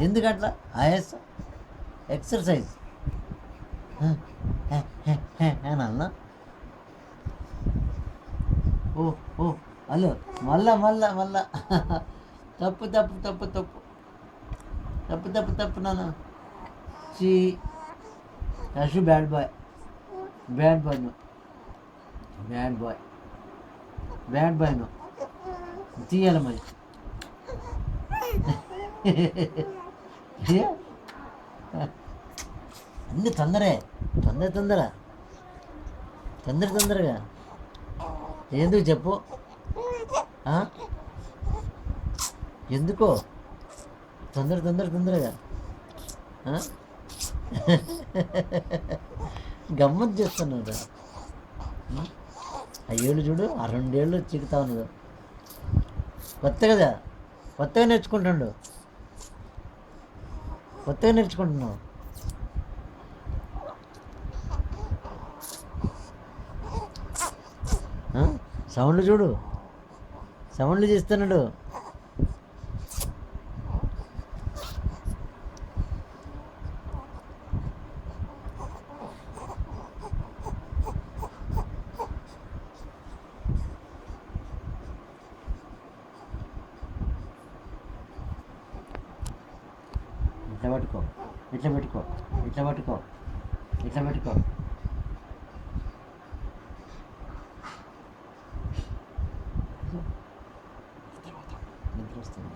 ఎందుకట్లా ఆయాసం? ఎక్సర్సైజ్ అన్న. ఓ ఓ హలో, మళ్ళా మళ్ళా మళ్ళా తప్పు తప్పు తప్పు తప్పు తప్పు తప్పు తప్పు నాన్న. చి Yashu bad boy, bad boy నువ్వు, బ్యాడ్ బాయ్, బ్యాడ్ బాయ్ నువ్వు. తీయాలి మరి. అన్ని తొందరే, తొందరగా తొందరగా ఎందుకు చెప్పు? ఎందుకో తొందరగా గమ్మత్ చేస్తున్నాడు. ఆ ఏళ్ళు చూడు, ఆ 2 ఏళ్ళు చిక్కుతా ఉన్నది. కొత్తగా నేర్చుకుంటున్నావు. సౌండ్లు చూడు, సౌండ్లు చేస్తున్నాడు. ఇట్లా పట్టుకో, ఇట్లా పెట్టుకో, ఇట్లా పట్టుకో, ఇట్లా పెట్టుకో. నిద్ర వస్తుంది.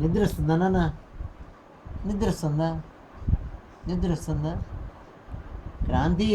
నిద్ర వస్తుందా నాన్న? నిద్ర వస్తుందా? క్రాంతి